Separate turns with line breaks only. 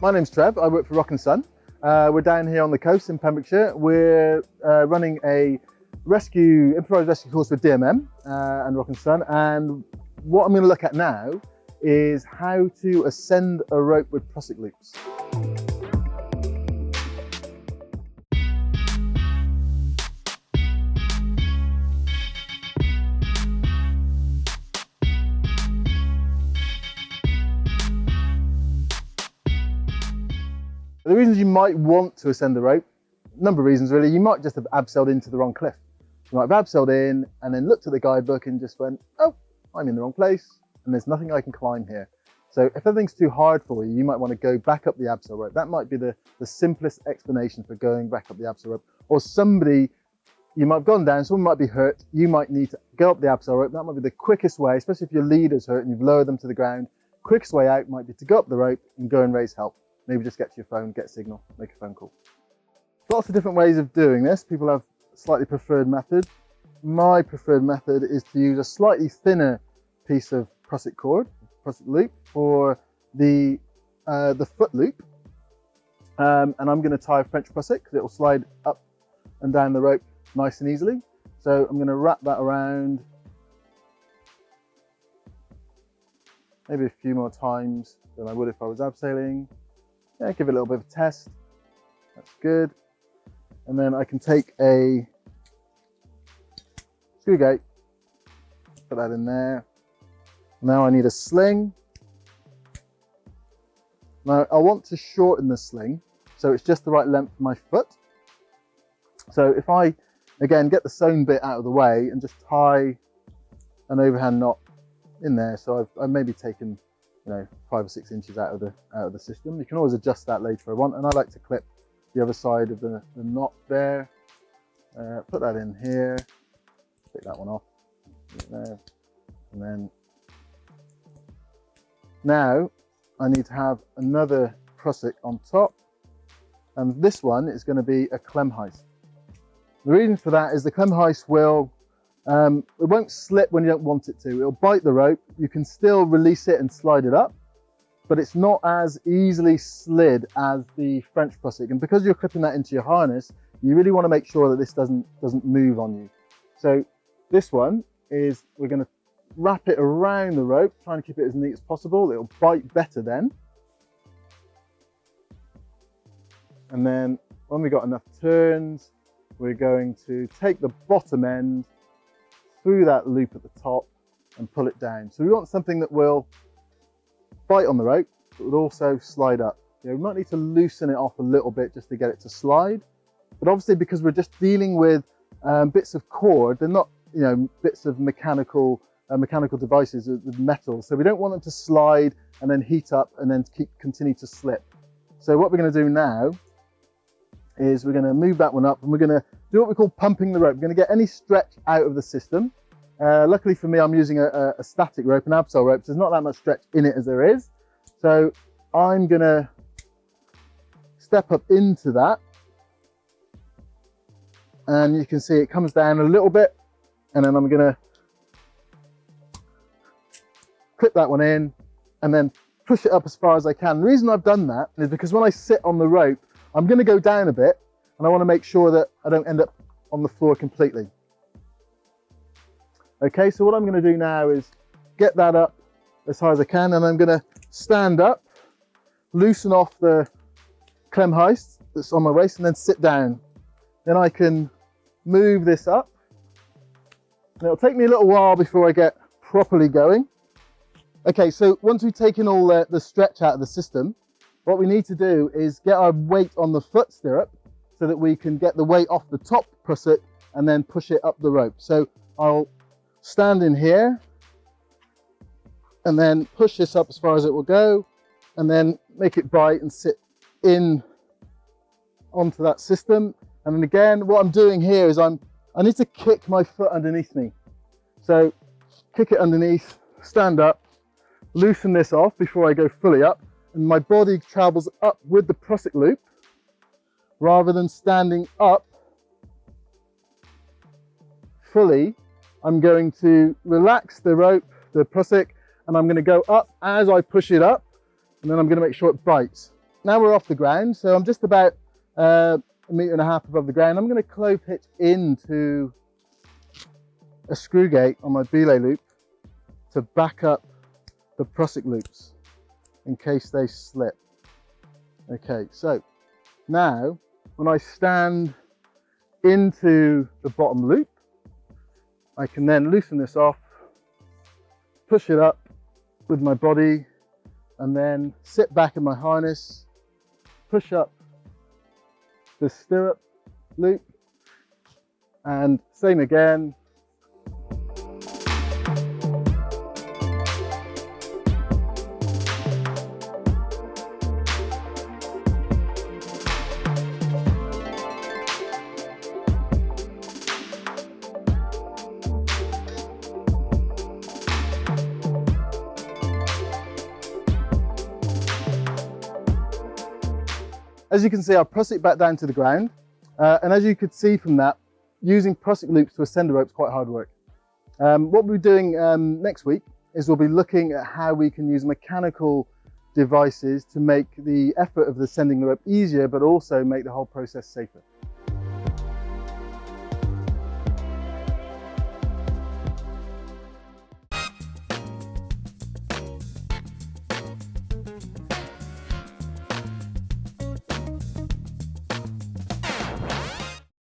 My name's Trev, I work for Rock & Son. We're down here on the coast in Pembrokeshire. We're running a improvised rescue course with DMM and Rock & Son, and what I'm going to look at now is how to ascend a rope with Prusik loops. The reasons you might want to ascend the rope, a number of reasons really. You might just have abseiled into the wrong cliff. You might have abseiled in and then looked at the guidebook and just went, oh, I'm in the wrong place and there's nothing I can climb here. So if everything's too hard for you, you might want to go back up the abseil rope. That might be the simplest explanation for going back up the abseil rope. Or somebody, you might have gone down, someone might be hurt, you might need to go up the abseil rope. That might be the quickest way, especially if your leader's hurt and you've lowered them to the ground. Quickest way out might be to go up the rope and go and raise help. Maybe just get to your phone, get a signal, make a phone call. Lots of different ways of doing this. People have slightly preferred methods. My preferred method is to use a slightly thinner piece of Prusik cord, Prusik loop, for the foot loop. And I'm going to tie a French Prusik because it will slide up and down the rope nice and easily. So I'm going to wrap that around maybe a few more times than I would if I was abseiling. Yeah, give it a little bit of a test. That's good. And then I can take a screw gate, put that in there. Now I need a sling. Now I want to shorten the sling so it's just the right length for my foot. So if I, again, get the sewn bit out of the way and just tie an overhand knot in there. So I've maybe taken 5 or 6 inches out of the system. You can always adjust that later if I want, and I like to clip the other side of the knot there. Put that in here, take that one off, there, and then now I need to have another Prusik on top, and this one is going to be a clem heist. The reason for that is the clem heist will it won't slip when you don't want it to. It'll bite the rope. You can still release it and slide it up, but it's not as easily slid as the French Prusik. And because you're clipping that into your harness, you really want to make sure that this doesn't move on you. So this one is, we're going to wrap it around the rope, trying to keep it as neat as possible. It'll bite better then. And then when we've got enough turns, we're going to take the bottom end through that loop at the top and pull it down. So we want something that will bite on the rope, but would also slide up. We might need to loosen it off a little bit just to get it to slide. But obviously, because we're just dealing with bits of cord, they're not bits of mechanical devices with metal. So we don't want them to slide and then heat up and then continue to slip. So what we're going to do now is we're going to move that one up and we're going to do what we call pumping the rope. We're going to get any stretch out of the system. Luckily for me, I'm using a static rope, an abseil rope, so there's not that much stretch in it as there is. So I'm going to step up into that, and you can see it comes down a little bit, and then I'm going to clip that one in and then push it up as far as I can. The reason I've done that is because when I sit on the rope, I'm going to go down a bit, and I want to make sure that I don't end up on the floor completely. Okay, so what I'm going to do now is get that up as high as I can, and I'm going to stand up, loosen off the clem heist that's on my waist, and then sit down. Then I can move this up. And it'll take me a little while before I get properly going. Okay, so once we've taken all the stretch out of the system, what we need to do is get our weight on the foot stirrup so that we can get the weight off the top Prusik and then push it up the rope. So I'll stand in here and then push this up as far as it will go, and then make it bite and sit in onto that system. And then again, what I'm doing here is I need to kick my foot underneath me. So kick it underneath, stand up, loosen this off before I go fully up, and my body travels up with the Prusik loop rather than standing up fully. I'm going to relax the rope, the Prusik, and I'm going to go up as I push it up, and then I'm going to make sure it bites. now we're off the ground, so I'm just about 1.5 meters above the ground. I'm going to clove hitch into a screw gate on my belay loop to back up the Prusik loops in case they slip. Okay, so now when I stand into the bottom loop, I can then loosen this off, push it up with my body, and then sit back in my harness, push up the stirrup loop, and same again. As you can see, I'll Prusik back down to the ground. And as you could see from that, using Prusik loops to ascend a rope is quite hard work. What we'll be doing next week is we'll be looking at how we can use mechanical devices to make the effort of ascending the rope easier, but also make the whole process safer.